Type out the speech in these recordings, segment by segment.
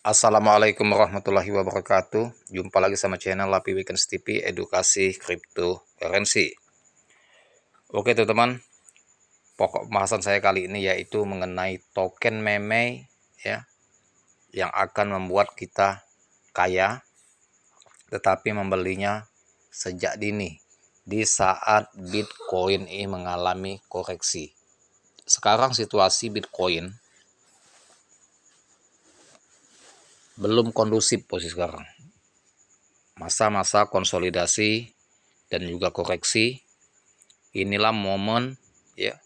Assalamualaikum warahmatullahi wabarakatuh. Jumpa lagi sama channel Lapi Weekends TV Edukasi Cryptocurrency. Oke teman-teman, pokok pembahasan saya kali ini yaitu mengenai token meme ya, yang akan membuat kita kaya, tetapi membelinya sejak dini di saat Bitcoin ini mengalami koreksi. Sekarang situasi Bitcoin belum kondusif posisi sekarang. Masa-masa konsolidasi dan juga koreksi, inilah momen ya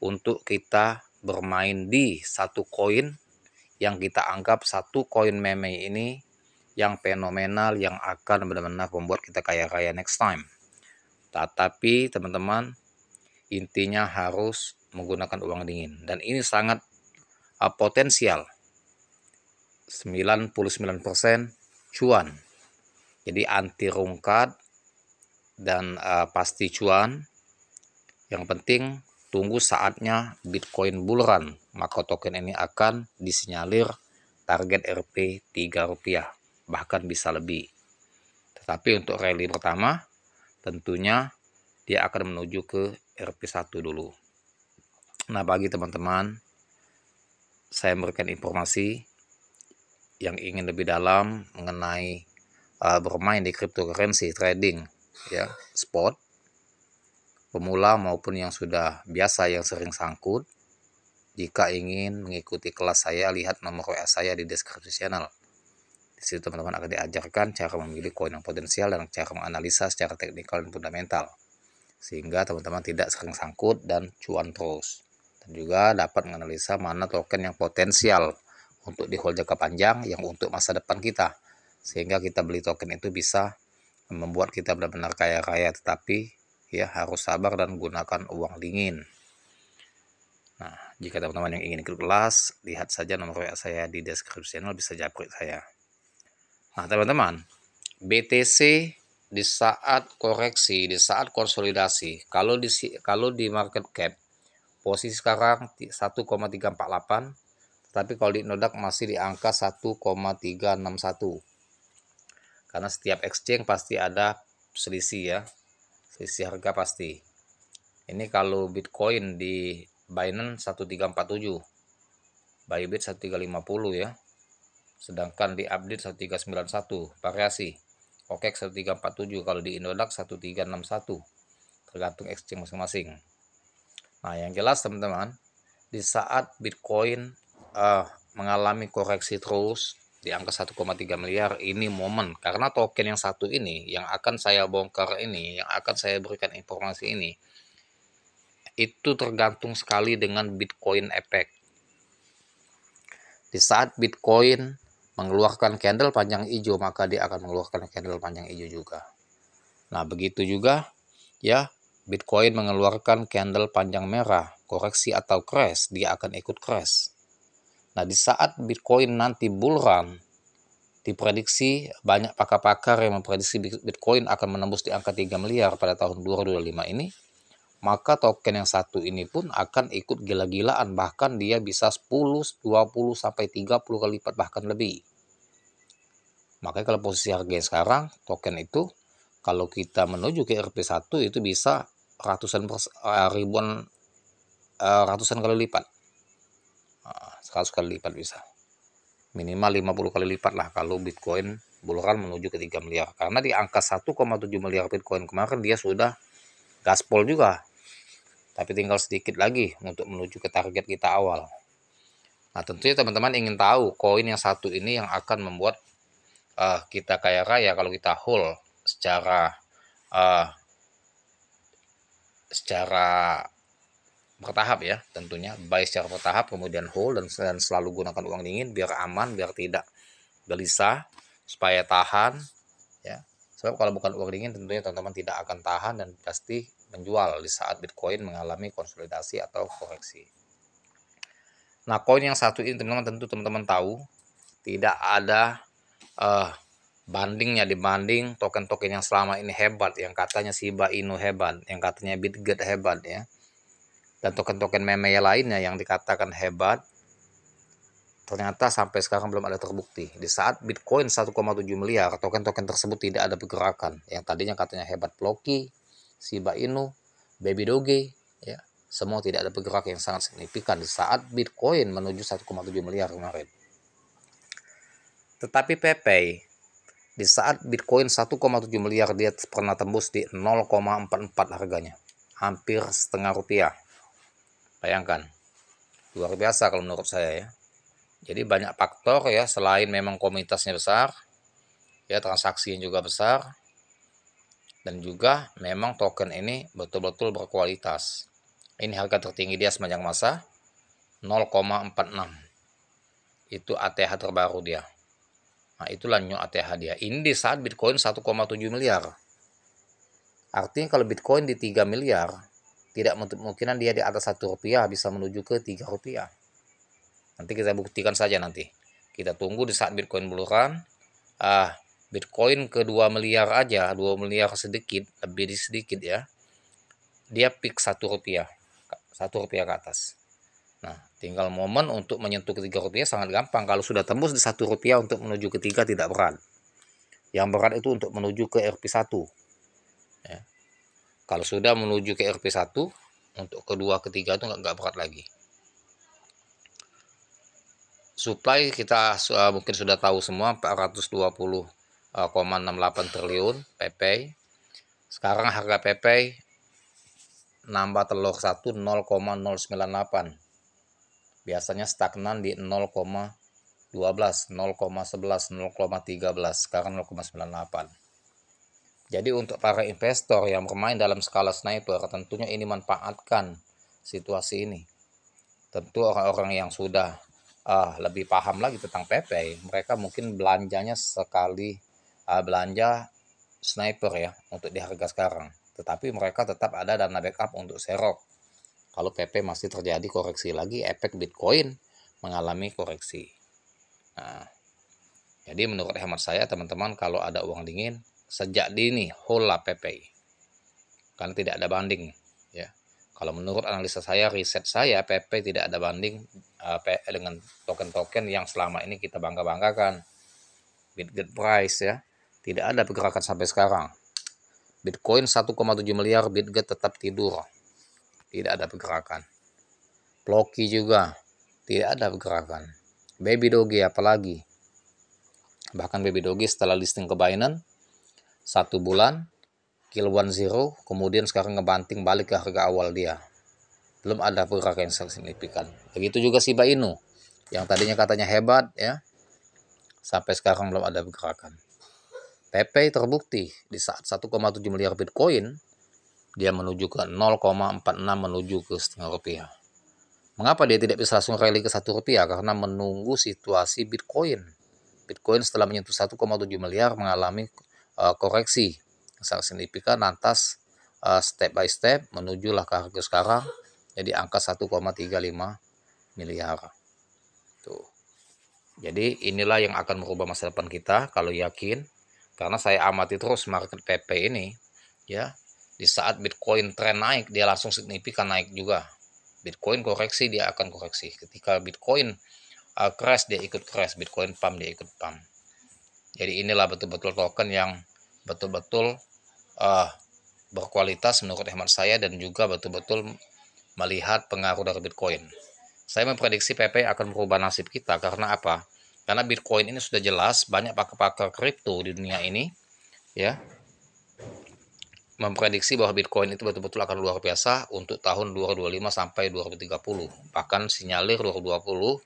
untuk kita bermain di satu koin yang kita anggap satu koin meme ini yang fenomenal, yang akan benar-benar membuat kita kaya-kaya next time. Tetapi teman-teman, intinya harus menggunakan uang dingin, dan ini sangat potensial 99% cuan. Jadi anti rungkat dan pasti cuan. Yang penting tunggu saatnya Bitcoin bull run, maka token ini akan disinyalir target Rp 3 rupiah, bahkan bisa lebih. Tetapi untuk rally pertama tentunya dia akan menuju ke Rp1 dulu. Nah, bagi teman-teman, saya memberikan informasi yang ingin lebih dalam mengenai bermain di cryptocurrency trading ya, spot, pemula maupun yang sudah biasa yang sering sangkut. Jika ingin mengikuti kelas saya, lihat nomor WA saya di deskripsi channel. Di situ teman-teman akan diajarkan cara memilih koin yang potensial dan cara menganalisa secara teknikal dan fundamental, sehingga teman-teman tidak sering sangkut dan cuan terus. Dan juga dapat menganalisa mana token yang potensial untuk di hold jangka panjang, yang untuk masa depan kita, sehingga kita beli token itu bisa membuat kita benar-benar kaya-kaya, tetapi ya harus sabar dan gunakan uang dingin. Nah, jika teman-teman yang ingin ikut kelas, lihat saja nomor WA saya di deskripsi channel, bisa japri saya. Nah, teman-teman, BTC di saat koreksi, di saat konsolidasi, kalau di market cap posisi sekarang 1,348, tapi kalau di Nodak masih di angka 1,361. Karena setiap exchange pasti ada selisih ya, selisih harga pasti. Ini kalau Bitcoin di Binance 1347, Bybit 1350 ya. Sedangkan di update 1391, variasi. OKEX 1347, kalau di Indodax 1361. Tergantung exchange masing-masing. Nah, yang jelas teman-teman, di saat Bitcoin mengalami koreksi terus di angka 1,3 miliar, ini momen, karena token yang satu ini yang akan saya bongkar ini, yang akan saya berikan informasi ini, itu tergantung sekali dengan Bitcoin Effect. Di saat Bitcoin mengeluarkan candle panjang hijau, maka dia akan mengeluarkan candle panjang hijau juga. Nah, begitu juga ya, Bitcoin mengeluarkan candle panjang merah, koreksi atau crash, dia akan ikut crash. Nah, di saat Bitcoin nanti bull run, diprediksi banyak pakar-pakar yang memprediksi Bitcoin akan menembus di angka 3 miliar pada tahun 2025 ini, maka token yang satu ini pun akan ikut gila-gilaan, bahkan dia bisa 10, 20 sampai 30 kali lipat bahkan lebih. Makanya kalau posisi harganya sekarang, token itu kalau kita menuju ke Rp1 itu bisa ratusan kali lipat. 100 kali lipat bisa. Minimal 50 kali lipat lah kalau Bitcoin bull run menuju ke 3 miliar. Karena di angka 1,7 miliar Bitcoin kemarin dia sudah gaspol juga. Tapi tinggal sedikit lagi untuk menuju ke target kita awal. Nah, tentunya teman-teman ingin tahu koin yang satu ini yang akan membuat kita kaya raya kalau kita hold secara bertahap ya, tentunya buy secara bertahap, kemudian hold dan selalu gunakan uang dingin biar aman, biar tidak gelisah, supaya tahan ya. Sebab kalau bukan uang dingin tentunya teman-teman tidak akan tahan dan pasti menjual di saat Bitcoin mengalami konsolidasi atau koreksi. Nah, koin yang satu ini teman-teman tentu teman-teman tahu tidak ada bandingnya dibanding token-token yang selama ini hebat, yang katanya Shiba Inu hebat, yang katanya BitGet hebat ya, dan token-token meme lainnya yang dikatakan hebat. ternyata sampai sekarang belum ada terbukti. Di saat Bitcoin 1,7 miliar, token-token tersebut tidak ada pergerakan. Yang tadinya katanya hebat Floki, Shiba Inu, Baby Doge, ya, semua tidak ada pergerakan yang sangat signifikan di saat Bitcoin menuju 1,7 miliar kemarin. Tetapi PayPay di saat Bitcoin 1,7 miliar dia pernah tembus di 0,44 harganya. Hampir setengah rupiah. Bayangkan. Luar biasa kalau menurut saya ya. Jadi banyak faktor ya, selain memang komunitasnya besar, ya transaksinya juga besar, dan juga memang token ini betul-betul berkualitas. Ini harga tertinggi dia sepanjang masa 0,46. Itu ATH terbaru dia. Nah, itulah new ATH dia. Ini di saat Bitcoin 1,7 miliar. Artinya kalau Bitcoin di 3 miliar, tidak kemungkinan dia di atas 1 rupiah bisa menuju ke 3 rupiah. Nanti kita buktikan saja nanti. Kita tunggu di saat Bitcoin buluran. Bitcoin ke 2 miliar aja, 2 miliar sedikit, lebih sedikit ya. Dia peak 1 rupiah. 1 rupiah ke atas. Nah, tinggal momen untuk menyentuh ke 3 rupiah sangat gampang. Kalau sudah tembus di 1 rupiah untuk menuju ke 3 tidak berat. Yang berat itu untuk menuju ke RP1. Ya. Kalau sudah menuju ke RP1, untuk kedua, ketiga itu nggak berat lagi. Supply kita mungkin sudah tahu semua 420,68 triliun PayPay. Sekarang harga PayPay nambah telur 1 0,098. Biasanya stagnan di 0,12, 0,11, 0,13, sekarang 0,98. Jadi untuk para investor yang bermain dalam skala sniper, tentunya ini manfaatkan situasi ini. Tentu orang-orang yang sudah lebih paham lagi tentang PayPay, mereka mungkin belanjanya sekali belanja sniper ya untuk di harga sekarang. Tetapi mereka tetap ada dana backup untuk serok. Kalau PayPay masih terjadi koreksi lagi, efek Bitcoin mengalami koreksi. Nah, jadi menurut hemat saya teman-teman, kalau ada uang dingin, sejak dini hold lah PayPay. Karena tidak ada banding ya. Kalau menurut analisa saya, riset saya, PayPay tidak ada banding dengan token-token yang selama ini kita bangga-banggakan. Bitget Price ya, tidak ada pergerakan sampai sekarang. Bitcoin 1,7 miliar, Bitget tetap tidur. Tidak ada pergerakan. Floki juga tidak ada pergerakan. Baby Doge apalagi. Bahkan Baby Doge setelah listing ke Binance 1 bulan, kill 10, kemudian sekarang ngebanting balik ke harga awal dia. Belum ada pergerakan yang signifikan. Begitu juga Shiba Inu yang tadinya katanya hebat ya, sampai sekarang belum ada pergerakan. PayPay terbukti di saat 1,7 miliar Bitcoin dia menuju ke 0,46, menuju ke setengah rupiah. Mengapa dia tidak bisa langsung rally ke 1 rupiah? Karena menunggu situasi Bitcoin. Bitcoin setelah menyentuh 1,7 miliar mengalami koreksi sangat signifikan, lantas step by step menujulah ke harga sekarang jadi angka 1,35 miliar. Tuh. Jadi inilah yang akan merubah masa depan kita kalau yakin, karena saya amati terus market PayPay ini ya. Di saat Bitcoin tren naik, dia langsung signifikan naik juga. Bitcoin koreksi, dia akan koreksi. Ketika Bitcoin crash, dia ikut crash. Bitcoin pump, dia ikut pump. Jadi inilah betul-betul token yang betul-betul berkualitas menurut hemat saya, dan juga betul-betul melihat pengaruh dari Bitcoin. Saya memprediksi PayPay akan merubah nasib kita. Karena apa? Karena Bitcoin ini sudah jelas banyak pakar-pakar kripto di dunia ini ya memprediksi bahwa Bitcoin itu betul-betul akan luar biasa untuk tahun 2025 sampai 2030. Bahkan sinyalir 2020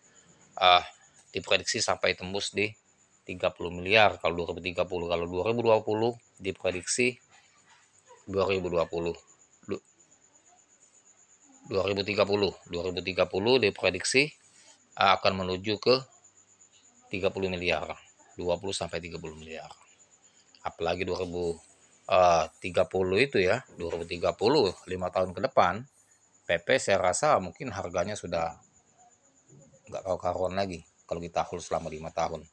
diprediksi sampai tembus di 30 miliar kalau 2030. Kalau 2020 diprediksi 2030 diprediksi akan menuju ke 30 miliar, 20 sampai 30 miliar. Apalagi 2030 itu ya, 2030 5 tahun ke depan, PP saya rasa mungkin harganya sudah nggak karuan lagi kalau kita hold selama 5 tahun.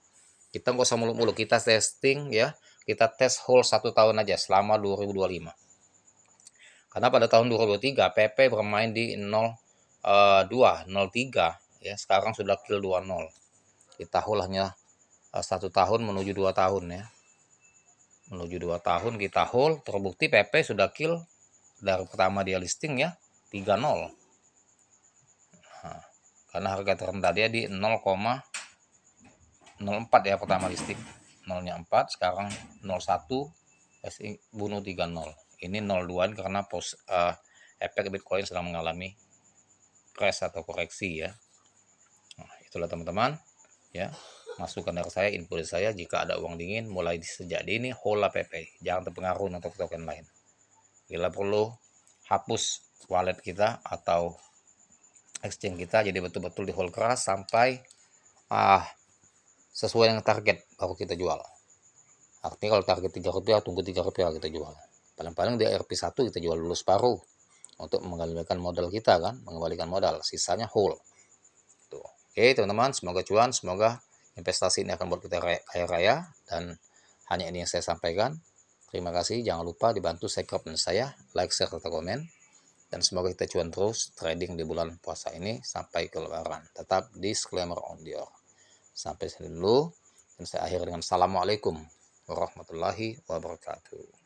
Kita nggak usah muluk-muluk, kita testing ya, kita tes hold 1 tahun aja selama 2025. Karena pada tahun 2023 PP bermain di 02, 03 ya, sekarang sudah kill 20. kita hold hanya 1 tahun menuju 2 tahun ya. Menuju 2 tahun kita hold, terbukti PP sudah kill dari pertama dia listing ya 30. Nah, karena harga terendah dia di 0,04 ya pertama listing. 0-nya 4, sekarang 01, bunuh 30. Ini 02 karena efek Bitcoin sedang mengalami crash atau koreksi ya. Nah, itulah teman-teman ya. Masukan dari saya, info dari saya, jika ada uang dingin mulai sejak dini hold PP, jangan terpengaruh untuk token lain. Bila perlu hapus wallet kita atau exchange kita, jadi betul-betul di hold keras sampai sesuai dengan target baru kita jual. Artinya kalau target 3 rupiah, tunggu 3 rupiah kita jual. Paling-paling di RP1 kita jual dulu separuh untuk mengembalikan modal kita kan, mengembalikan modal, sisanya hold. Tuh. Oke teman-teman, semoga cuan, semoga investasi ini akan buat kita kaya raya, dan hanya ini yang saya sampaikan. Terima kasih, jangan lupa dibantu subscribe dan saya, like, share, serta komen. Dan semoga kita cuan terus trading di bulan puasa ini sampai ke lebaran. Tetap disclaimer on the door. Sampai sini dulu, dan saya akhiri dengan assalamualaikum warahmatullahi wabarakatuh.